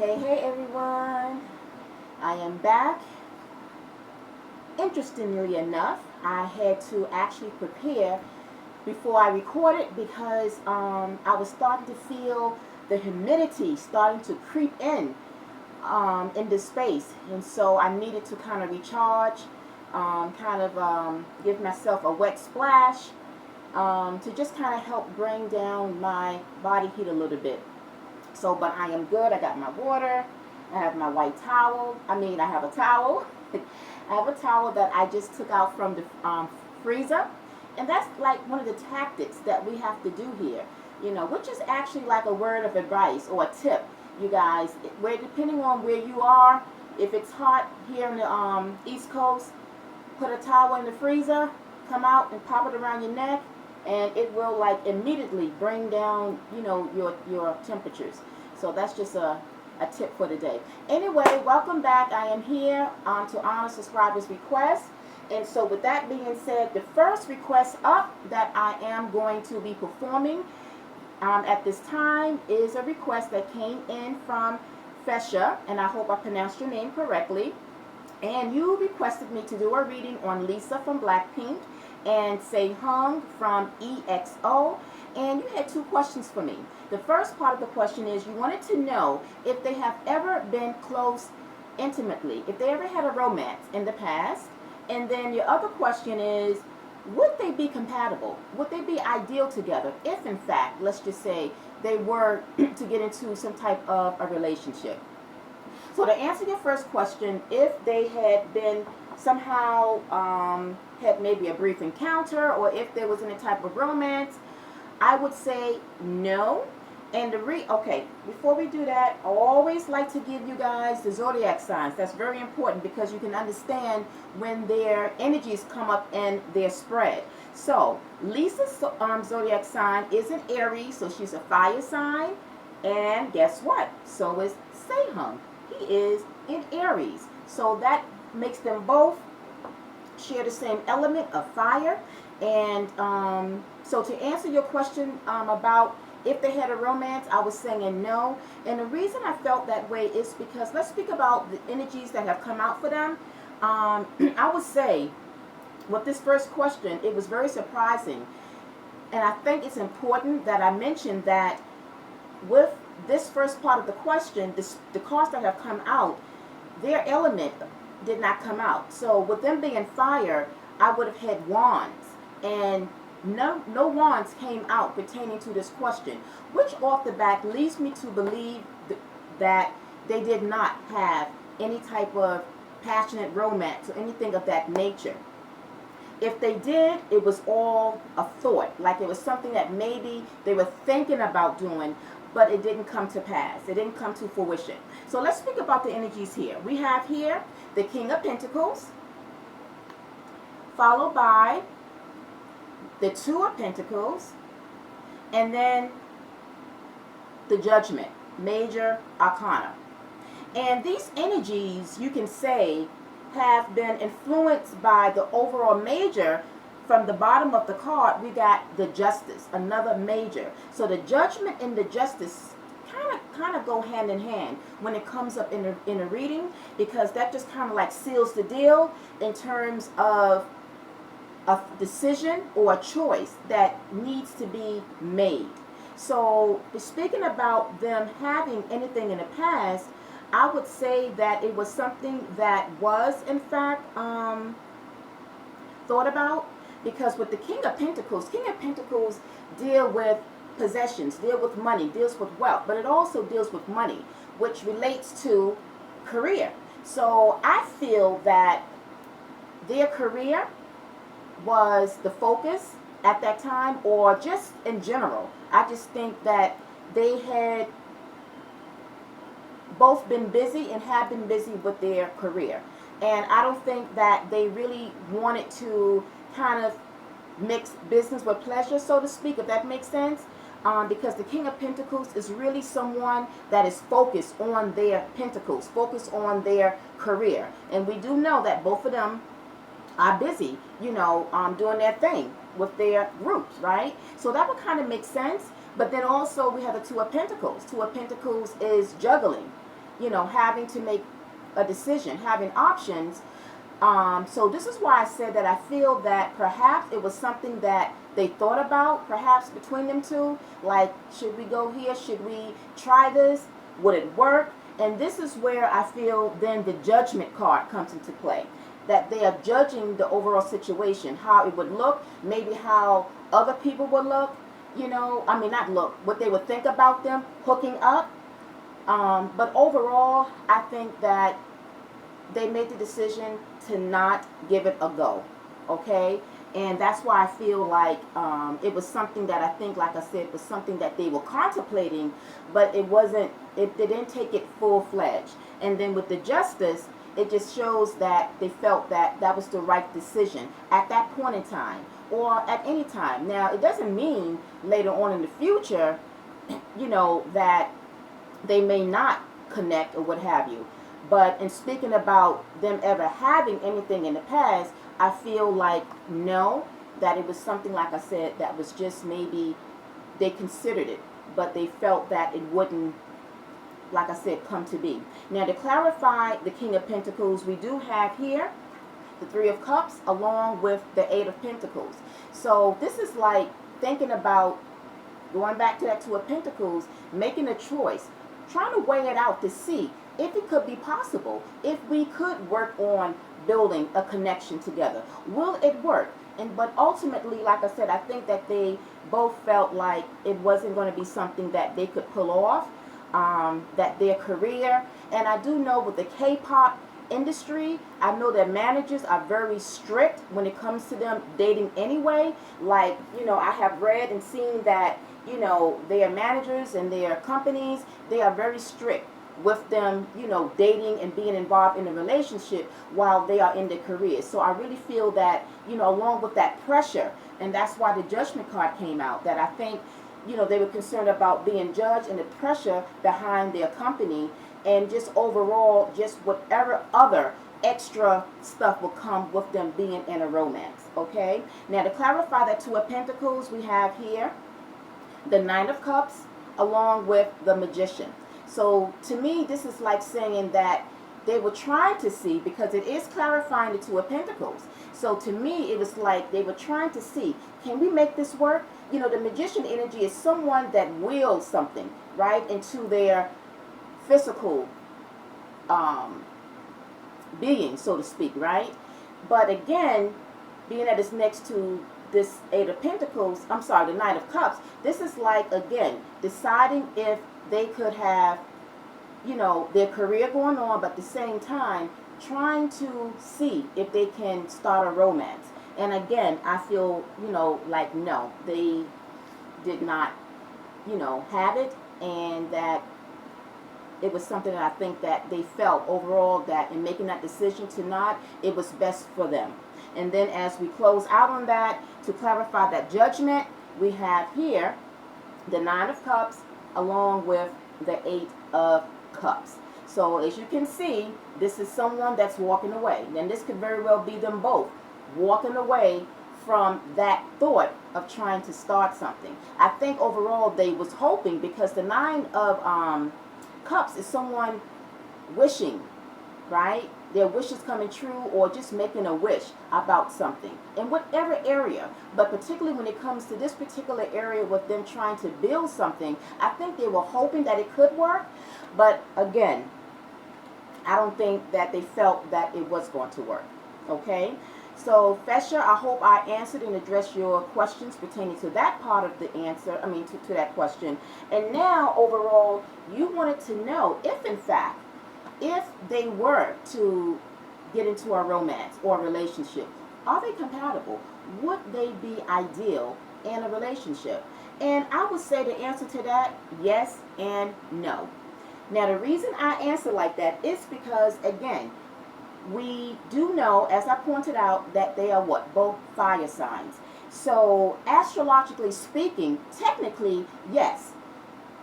Hey everyone, I am back. Interestingly enough, I had to actually prepare before I recorded because I was starting to feel the humidity starting to creep in this space, and so I needed to kind of recharge, give myself a wet splash to just kind of help bring down my body heat a little bit. So, but I am good. I got my water. I have my white towel. I have a towel. I have a towel that I just took out from the freezer. And that's like one of the tactics that we have to do here, which is actually like a word of advice or a tip, you guys. Where depending on where you are, if it's hot here in the East Coast, put a towel in the freezer, come out and pop it around your neck, and it will like immediately bring down your temperatures. So that's just a tip for today. Anyway, welcome back. I am here to honor subscribers requests. And so with that being said, the first request up that I am going to be performing at this time is a request that came in from Fesha, and I hope I pronounced your name correctly. And you requested me to do a reading on Lisa from Blackpink and Sehun from EXO. And you had two questions for me. The first part of the question is you wanted to know if they have ever been close intimately, if they ever had a romance in the past. And then your other question is, would they be compatible? Would they be ideal together if, in fact, let's just say they were to get into some type of a relationship? So to answer your first question, if they had been somehow had maybe a brief encounter, or if there was any type of romance, I would say no. And before we do that, I always like to give you guys the zodiac signs. That's very important because you can understand when their energies come up in their spread. So Lisa's zodiac sign is an Aries, so she's a fire sign. And guess what? So is Sehun. He is in Aries. So that makes them both share the same element of fire. And so to answer your question about if they had a romance, I was saying no. And the reason I felt that way is because let's speak about the energies that have come out for them. I would say with this first question, it was very surprising. And I think it's important that I mention that with this first part of the question, the cards that have come out, their element did not come out. So with them being fire, I would have had wands. And no wands came out pertaining to this question, which off the bat leads me to believe that they did not have any type of passionate romance or anything of that nature. If they did, it was all a thought, like it was something that maybe they were thinking about doing, but it didn't come to pass. It didn't come to fruition. So let's speak about the energies here. We have here the King of Pentacles, followed by the Two of Pentacles, and then the Judgment, Major Arcana. And these energies, you can say, have been influenced by the overall major. From the bottom of the card, we got the Justice, another major. So the Judgment and the Justice kind of go hand in hand when it comes up in a reading, because that just kind of like seals the deal in terms of a decision or a choice that needs to be made. So speaking about them having anything in the past, I would say that it was something that was in fact thought about, because with the King of Pentacles deal with possessions, deal with money, deals with wealth, but it also deals with money, which relates to career. So I feel that their career was the focus at that time, or just in general. I just think that they had both been busy and have been busy with their career. And I don't think that they really wanted to kind of mix business with pleasure, so to speak, if that makes sense. Because the King of Pentacles is really someone that is focused on their pentacles, focused on their career. And we do know that both of them are busy, doing their thing with their groups, right? So that would kind of make sense. But then also we have the Two of Pentacles. Two of Pentacles is juggling. having to make a decision, having options. So this is why I said that I feel that perhaps it was something that they thought about, perhaps between them two, like, should we go here? Should we try this? Would it work? And this is where I feel then the judgment card comes into play. That they are judging the overall situation, how it would look, maybe how other people would look, I mean, not look, what they would think about them hooking up. But overall, I think that they made the decision to not give it a go, okay? And that's why I feel like it was something that I think, like I said, was something that they were contemplating, but it wasn't, they didn't take it full-fledged. And then with the justice, it just shows that they felt that that was the right decision at that point in time, or at any time. Now, it doesn't mean later on in the future, that they may not connect or what have you. But in speaking about them ever having anything in the past, I feel like no, that it was something, like I said, that was just maybe they considered it, but they felt that it wouldn't, like I said, come to be. Now, to clarify the King of Pentacles, we do have here the Three of Cups along with the Eight of Pentacles. So this is like thinking about going back to that Two of Pentacles, making a choice, trying to weigh it out to see if it could be possible, if we could work on building a connection together. Will it work? But ultimately, like I said, I think that they both felt like it wasn't going to be something that they could pull off, that their career, and I do know with the K-pop industry, I know that managers are very strict when it comes to them dating anyway. Like, I have read and seen that, their managers and their companies, they are very strict with them, dating and being involved in a relationship while they are in their careers. So I really feel that, along with that pressure, and that's why the Judgment card came out, that I think, they were concerned about being judged and the pressure behind their company, and just overall, just whatever other extra stuff will come with them being in a romance, okay? Now, to clarify that Two of Pentacles, we have here the Nine of Cups along with the Magician. So to me, this is like saying that they were trying to see, because it is clarifying the Two of Pentacles. So to me, it was like they were trying to see, can we make this work? The Magician energy is someone that wills something, right, into their physical being, so to speak, right? But again, being that it's next to this Eight of Pentacles, the Nine of Cups, this is like, again, deciding if they could have, their career going on, but at the same time, trying to see if they can start a romance. And again, I feel, like no, they did not, have it, and that it was something that I think that they felt overall that in making that decision to not, it was best for them. And then as we close out on that, to clarify that Judgment, we have here the Nine of Cups along with the Eight of Cups. So as you can see, this is someone that's walking away. And this could very well be them both walking away from that thought of trying to start something. I think overall they was hoping, because the Nine of Cups is someone wishing, right? Their wishes coming true, or just making a wish about something in whatever area. But particularly when it comes to this particular area with them trying to build something, I think they were hoping that it could work. But again, I don't think that they felt that it was going to work. Okay? So, Fesha, I hope I answered and addressed your questions pertaining to that part of the answer, to that question. And now, overall, you wanted to know if, in fact, if they were to get into a romance or a relationship, are they compatible? Would they be ideal in a relationship? And I would say the answer to that, yes and no. Now, the reason I answer like that is because, again, we do know, as I pointed out, that they are what? Both fire signs. So, astrologically speaking, technically, yes,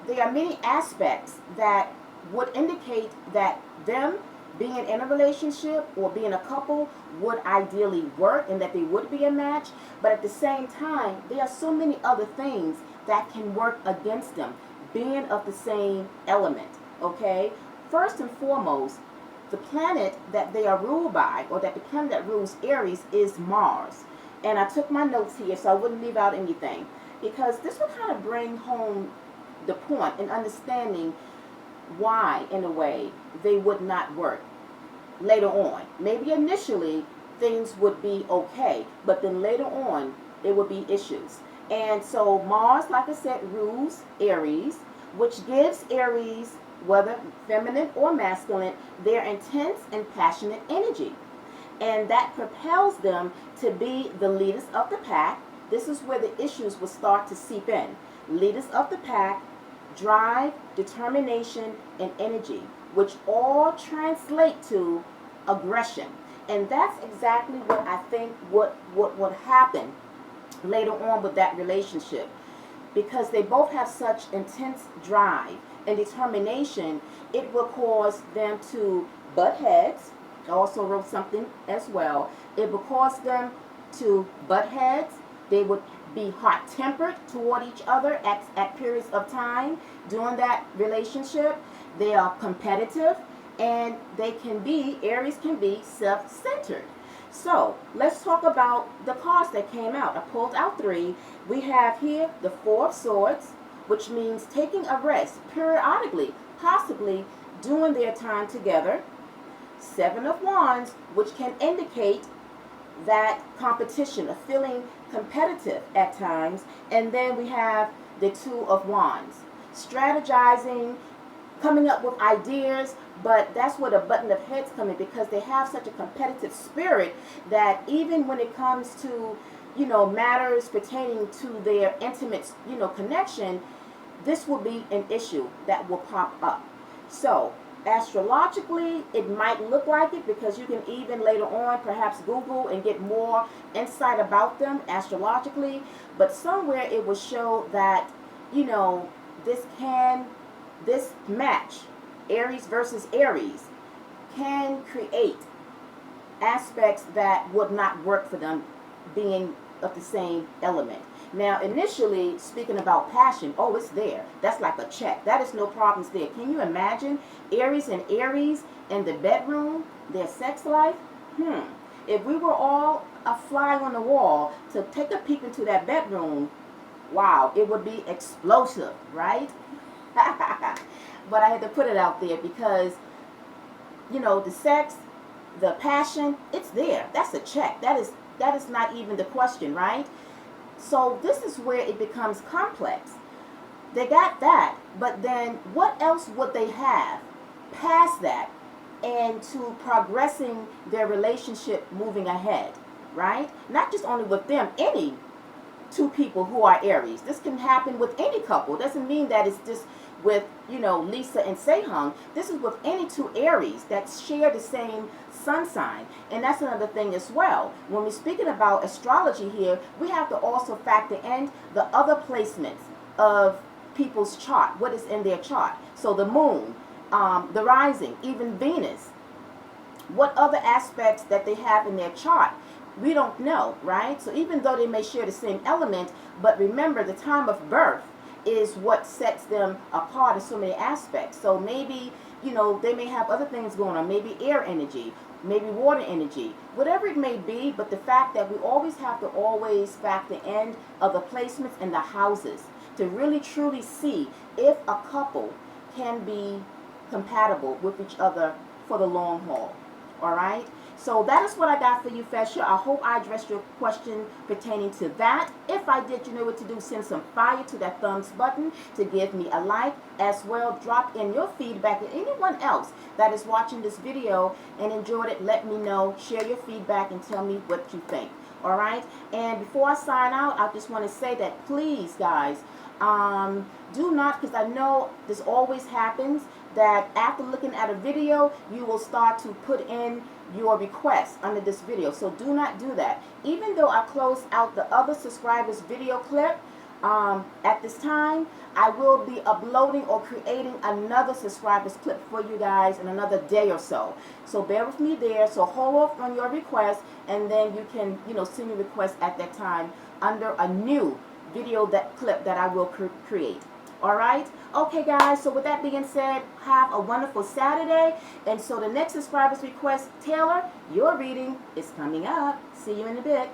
there are many aspects that would indicate that them being in a relationship or being a couple would ideally work and that they would be a match. But at the same time, there are so many other things that can work against them, being of the same element, okay? first and foremost, the planet that they are ruled by, or that the planet that rules Aries, is Mars. And I took my notes here so I wouldn't leave out anything, because this will kind of bring home the point in understanding why, in a way, they would not work later on. Maybe initially things would be okay, but then later on there would be issues. And so Mars, like I said, rules Aries, which gives Aries, whether feminine or masculine, their intense and passionate energy. And that propels them to be the leaders of the pack. This is where the issues will start to seep in. Leaders of the pack, drive, determination, and energy, which all translate to aggression. And that's exactly what I think what would happen later on with that relationship. Because they both have such intense drive and determination, it will cause them to butt heads. I also wrote something as well. It will cause them to butt heads. They would be hot-tempered toward each other at periods of time during that relationship. They are competitive, and they can be, Aries can be self-centered. So let's talk about the cards that came out. I pulled out 3. We have here the 4 of Swords, which means taking a rest periodically, possibly during their time together. 7 of Wands, which can indicate that competition, of feeling competitive at times. And then we have the 2 of Wands, strategizing, coming up with ideas, but that's where the button of heads come in, because they have such a competitive spirit that even when it comes to, matters pertaining to their intimate, connection, this will be an issue that will pop up. So astrologically, it might look like it, because you can even later on perhaps Google and get more insight about them astrologically, but somewhere it will show that, this match, Aries versus Aries, can create aspects that would not work for them being of the same element. Now, initially, speaking about passion, oh, it's there. That's like a check. That is no problems there. Can you imagine Aries and Aries in the bedroom, their sex life? If we were all a fly on the wall to take a peek into that bedroom, wow, it would be explosive, right? But I had to put it out there because, the sex, the passion, it's there. That's a check. That is not even the question, right? So this is where it becomes complex. They got that, but then what else would they have past that and to progressing their relationship moving ahead, right? Not just only with them, any 2 people who are Aries. This can happen with any couple. It doesn't mean that it's just with, Lisa and Sehun. This is with any 2 Aries that share the same sun sign. And that's another thing as well. When we're speaking about astrology here, we have to also factor in the other placements of people's chart, what is in their chart. So the moon, the rising, even Venus. What other aspects that they have in their chart, we don't know, right? So even though they may share the same element, but remember the time of birth is what sets them apart in so many aspects. So maybe, they may have other things going on, maybe air energy, maybe water energy, whatever it may be. But the fact that we always have to always factor in other placements in the houses to really truly see if a couple can be compatible with each other for the long haul. All right? So that is what I got for you, Fesha. I hope I addressed your question pertaining to that. If I did, you know what to do. Send some fire to that thumbs button to give me a like. As well, drop in your feedback. And anyone else that is watching this video and enjoyed it, let me know. Share your feedback and tell me what you think. All right? And before I sign out, I just want to say that please, guys, do not, because I know this always happens, that after looking at a video, you will start to put in your requests under this video. So do not do that. Even though I closed out the other subscribers video clip, at this time, I will be uploading or creating another subscribers clip for you guys in another day or so. So bear with me there. So hold off on your request, and then you can, send your request at that time under a new video clip that I will create. All right? Okay, guys, so with that being said, have a wonderful Saturday. And so the next subscriber's request, Taylor, your reading is coming up. See you in a bit.